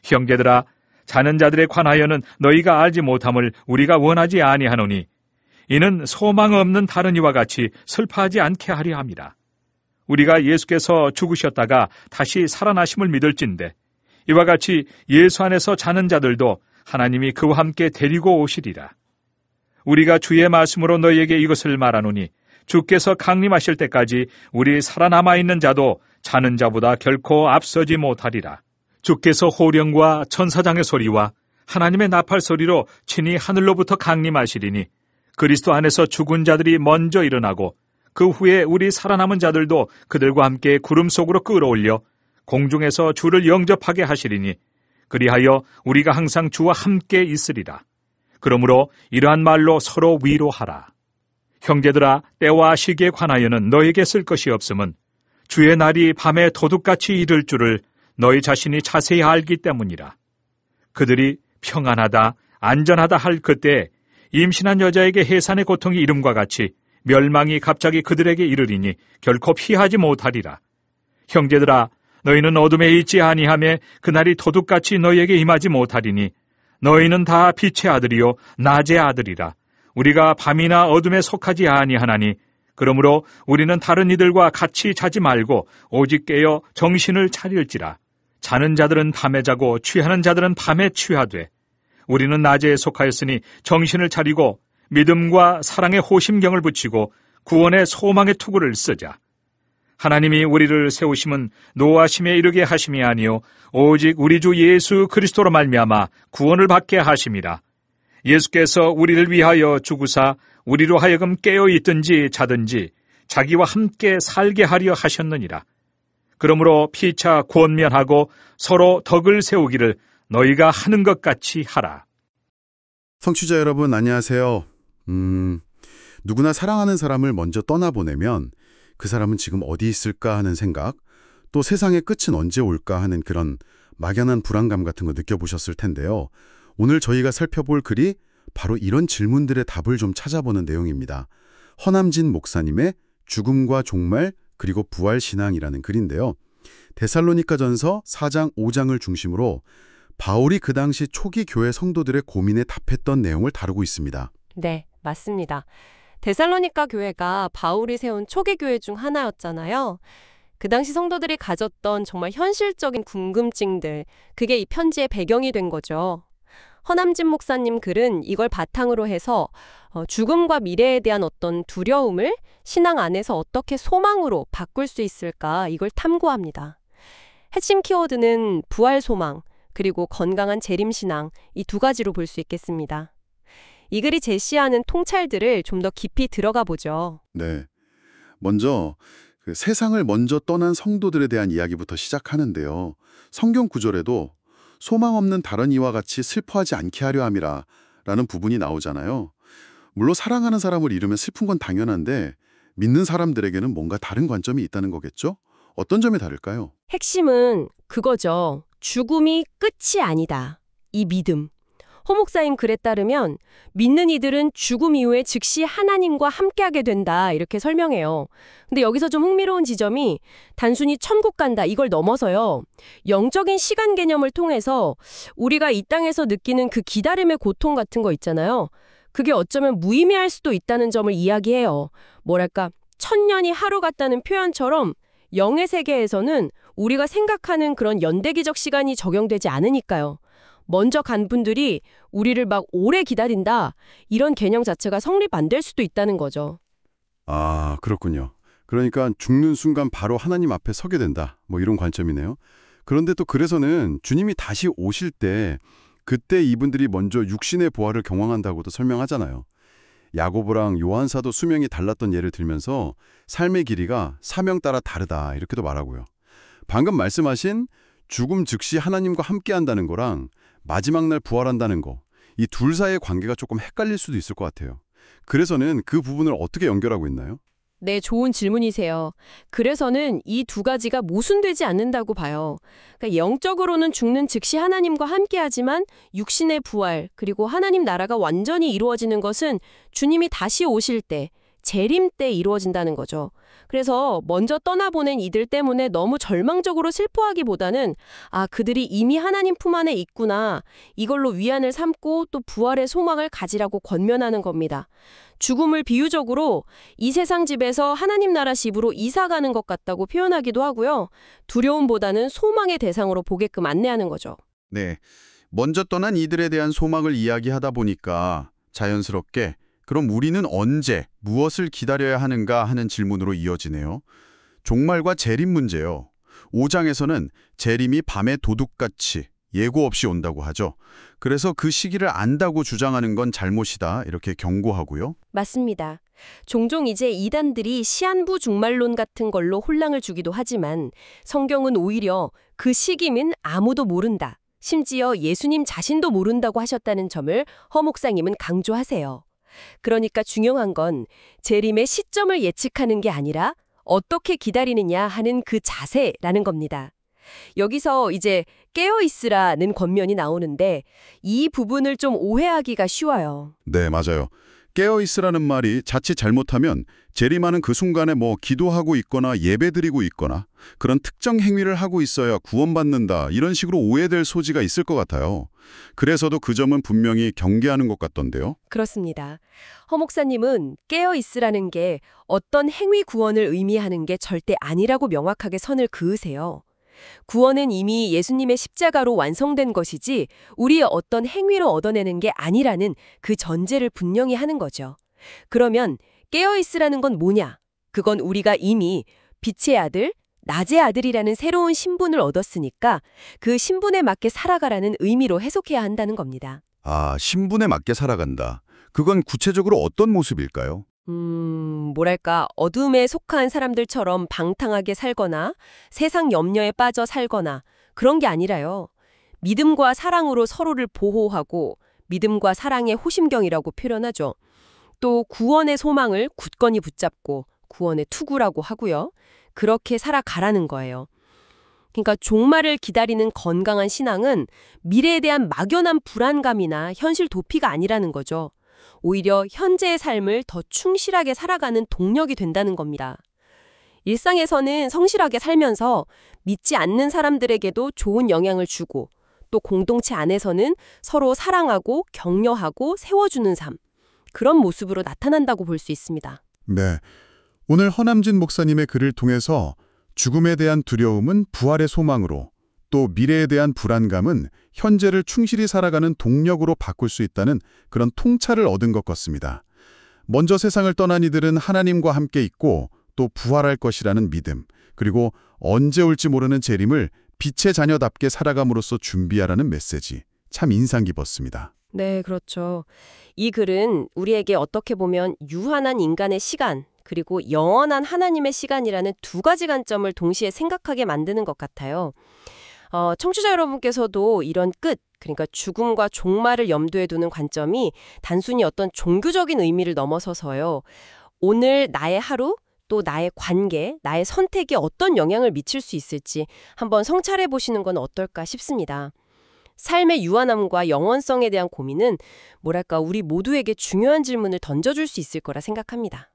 형제들아, 자는 자들에 관하여는 너희가 알지 못함을 우리가 원하지 아니하노니 이는 소망 없는 다른 이와 같이 슬퍼하지 않게 하려 함이라. 우리가 예수께서 죽으셨다가 다시 살아나심을 믿을진대 이와 같이 예수 안에서 자는 자들도 하나님이 그와 함께 데리고 오시리라. 우리가 주의 말씀으로 너희에게 이것을 말하노니 주께서 강림하실 때까지 우리 살아남아 있는 자도 자는 자보다 결코 앞서지 못하리라. 주께서 호령과 천사장의 소리와 하나님의 나팔 소리로 친히 하늘로부터 강림하시리니 그리스도 안에서 죽은 자들이 먼저 일어나고 그 후에 우리 살아남은 자들도 그들과 함께 구름 속으로 끌어올려 공중에서 주를 영접하게 하시리니 그리하여 우리가 항상 주와 함께 있으리라. 그러므로 이러한 말로 서로 위로하라. 형제들아, 때와 시기에 관하여는 너에게 쓸 것이 없음은 주의 날이 밤에 도둑같이 이를 줄을 너희 자신이 자세히 알기 때문이라. 그들이 평안하다, 안전하다 할 그때 임신한 여자에게 해산의 고통이 이름과 같이 멸망이 갑자기 그들에게 이르리니 결코 피하지 못하리라. 형제들아, 너희는 어둠에 있지 아니하며 그날이 도둑같이 너희에게 임하지 못하리니 너희는 다 빛의 아들이요 낮의 아들이라. 우리가 밤이나 어둠에 속하지 아니하나니 그러므로 우리는 다른 이들과 같이 자지 말고 오직 깨어 정신을 차릴지라. 자는 자들은 밤에 자고 취하는 자들은 밤에 취하되 우리는 낮에 속하였으니 정신을 차리고 믿음과 사랑의 호심경을 붙이고 구원의 소망의 투구를 쓰자. 하나님이 우리를 세우심은 노하심에 이르게 하심이 아니요 오직 우리 주 예수 그리스도로 말미암아 구원을 받게 하심이라. 예수께서 우리를 위하여 죽으사 우리로 하여금 깨어 있든지 자든지 자기와 함께 살게 하려 하셨느니라. 그러므로 피차 권면하고 서로 덕을 세우기를 너희가 하는 것 같이 하라. 성취자 여러분 안녕하세요. 누구나 사랑하는 사람을 먼저 떠나보내면 그 사람은 지금 어디 있을까 하는 생각, 또 세상의 끝은 언제 올까 하는 그런 막연한 불안감 같은 거 느껴보셨을 텐데요. 오늘 저희가 살펴볼 글이 바로 이런 질문들의 답을 좀 찾아보는 내용입니다. 허남진 목사님의 죽음과 종말 그리고 부활신앙이라는 글인데요. 데살로니가전서 4장 5장을 중심으로 바울이 그 당시 초기 교회 성도들의 고민에 답했던 내용을 다루고 있습니다. 네, 맞습니다. 데살로니가 교회가 바울이 세운 초기 교회 중 하나였잖아요. 그 당시 성도들이 가졌던 정말 현실적인 궁금증들, 그게 이 편지의 배경이 된 거죠. 허남진 목사님 글은 이걸 바탕으로 해서 죽음과 미래에 대한 어떤 두려움을 신앙 안에서 어떻게 소망으로 바꿀 수 있을까, 이걸 탐구합니다. 핵심 키워드는 부활 소망, 그리고 건강한 재림신앙, 이 두 가지로 볼 수 있겠습니다. 이 글이 제시하는 통찰들을 좀 더 깊이 들어가 보죠. 네, 먼저 그 세상을 먼저 떠난 성도들에 대한 이야기부터 시작하는데요. 성경 구절에도 소망 없는 다른 이와 같이 슬퍼하지 않게 하려 함이라 라는 부분이 나오잖아요. 물론 사랑하는 사람을 잃으면 슬픈 건 당연한데 믿는 사람들에게는 뭔가 다른 관점이 있다는 거겠죠? 어떤 점이 다를까요? 핵심은 그거죠. 죽음이 끝이 아니다. 이 믿음. 허 목사님 글에 따르면 믿는 이들은 죽음 이후에 즉시 하나님과 함께하게 된다, 이렇게 설명해요. 근데 여기서 좀 흥미로운 지점이 단순히 천국 간다 이걸 넘어서요. 영적인 시간 개념을 통해서 우리가 이 땅에서 느끼는 그 기다림의 고통 같은 거 있잖아요. 그게 어쩌면 무의미할 수도 있다는 점을 이야기해요. 뭐랄까, 천년이 하루 같다는 표현처럼 영의 세계에서는 우리가 생각하는 그런 연대기적 시간이 적용되지 않으니까요. 먼저 간 분들이 우리를 막 오래 기다린다, 이런 개념 자체가 성립 안 될 수도 있다는 거죠. 아, 그렇군요. 그러니까 죽는 순간 바로 하나님 앞에 서게 된다, 뭐 이런 관점이네요. 그런데 또 그래서는 주님이 다시 오실 때 그때 이분들이 먼저 육신의 부활을 경험한다고도 설명하잖아요. 야고보랑 요한사도 수명이 달랐던 예를 들면서 삶의 길이가 사명 따라 다르다, 이렇게도 말하고요. 방금 말씀하신 죽음 즉시 하나님과 함께한다는 거랑 마지막 날 부활한다는 거, 이 둘 사이의 관계가 조금 헷갈릴 수도 있을 것 같아요. 그래서는 그 부분을 어떻게 연결하고 있나요? 네, 좋은 질문이세요. 그래서는 이 두 가지가 모순되지 않는다고 봐요. 그러니까 영적으로는 죽는 즉시 하나님과 함께하지만 육신의 부활, 그리고 하나님 나라가 완전히 이루어지는 것은 주님이 다시 오실 때, 재림 때 이루어진다는 거죠. 그래서 먼저 떠나보낸 이들 때문에 너무 절망적으로 슬퍼하기보다는 그들이 이미 하나님 품 안에 있구나. 이걸로 위안을 삼고 또 부활의 소망을 가지라고 권면하는 겁니다. 죽음을 비유적으로 이 세상 집에서 하나님 나라 집으로 이사가는 것 같다고 표현하기도 하고요. 두려움보다는 소망의 대상으로 보게끔 안내하는 거죠. 네. 먼저 떠난 이들에 대한 소망을 이야기하다 보니까 자연스럽게 그럼 우리는 언제 무엇을 기다려야 하는가 하는 질문으로 이어지네요. 종말과 재림 문제요. 5장에서는 재림이 밤의 도둑같이 예고 없이 온다고 하죠. 그래서 그 시기를 안다고 주장하는 건 잘못이다 이렇게 경고하고요. 맞습니다. 종종 이제 이단들이 시한부 중말론 같은 걸로 혼란을 주기도 하지만 성경은 오히려 그 시기는 아무도 모른다. 심지어 예수님 자신도 모른다고 하셨다는 점을 허 목사님은 강조하세요. 그러니까 중요한 건 재림의 시점을 예측하는 게 아니라 어떻게 기다리느냐 하는 그 자세라는 겁니다. 여기서 이제 깨어있으라는 권면이 나오는데 이 부분을 좀 오해하기가 쉬워요. 네, 맞아요. 깨어있으라는 말이 자칫 잘못하면 재림하는 그 순간에 기도하고 있거나 예배드리고 있거나 그런 특정 행위를 하고 있어야 구원받는다 이런 식으로 오해될 소지가 있을 것 같아요. 그래서도 그 점은 분명히 경계하는 것 같던데요. 그렇습니다. 허 목사님은 깨어있으라는 게 어떤 행위 구원을 의미하는 게 절대 아니라고 명확하게 선을 그으세요. 구원은 이미 예수님의 십자가로 완성된 것이지 우리의 어떤 행위로 얻어내는 게 아니라는 그 전제를 분명히 하는 거죠. 그러면 깨어있으라는 건 뭐냐? 그건 우리가 이미 빛의 아들, 낮의 아들이라는 새로운 신분을 얻었으니까 그 신분에 맞게 살아가라는 의미로 해석해야 한다는 겁니다. 신분에 맞게 살아간다. 그건 구체적으로 어떤 모습일까요? 어둠에 속한 사람들처럼 방탕하게 살거나 세상 염려에 빠져 살거나 그런 게 아니라요. 믿음과 사랑으로 서로를 보호하고 믿음과 사랑의 호심경이라고 표현하죠. 또 구원의 소망을 굳건히 붙잡고 구원의 투구라고 하고요. 그렇게 살아가라는 거예요. 그러니까 종말을 기다리는 건강한 신앙은 미래에 대한 막연한 불안감이나 현실 도피가 아니라는 거죠. 오히려 현재의 삶을 더 충실하게 살아가는 동력이 된다는 겁니다. 일상에서는 성실하게 살면서 믿지 않는 사람들에게도 좋은 영향을 주고 또 공동체 안에서는 서로 사랑하고 격려하고 세워주는 삶, 그런 모습으로 나타난다고 볼 수 있습니다. 네. 오늘 허남진 목사님의 글을 통해서 죽음에 대한 두려움은 부활의 소망으로 또 미래에 대한 불안감은 현재를 충실히 살아가는 동력으로 바꿀 수 있다는 그런 통찰을 얻은 것 같습니다. 먼저 세상을 떠난 이들은 하나님과 함께 있고 또 부활할 것이라는 믿음, 그리고 언제 올지 모르는 재림을 빛의 자녀답게 살아감으로써 준비하라는 메시지, 참 인상 깊었습니다. 네, 그렇죠. 이 글은 우리에게 어떻게 보면 유한한 인간의 시간, 그리고 영원한 하나님의 시간이라는 두 가지 관점을 동시에 생각하게 만드는 것 같아요. 청취자 여러분께서도 이런 끝, 그러니까 죽음과 종말을 염두에 두는 관점이 단순히 어떤 종교적인 의미를 넘어서서요. 오늘 나의 하루, 또 나의 관계, 나의 선택에 어떤 영향을 미칠 수 있을지 한번 성찰해 보시는 건 어떨까 싶습니다. 삶의 유한함과 영원성에 대한 고민은 우리 모두에게 중요한 질문을 던져줄 수 있을 거라 생각합니다.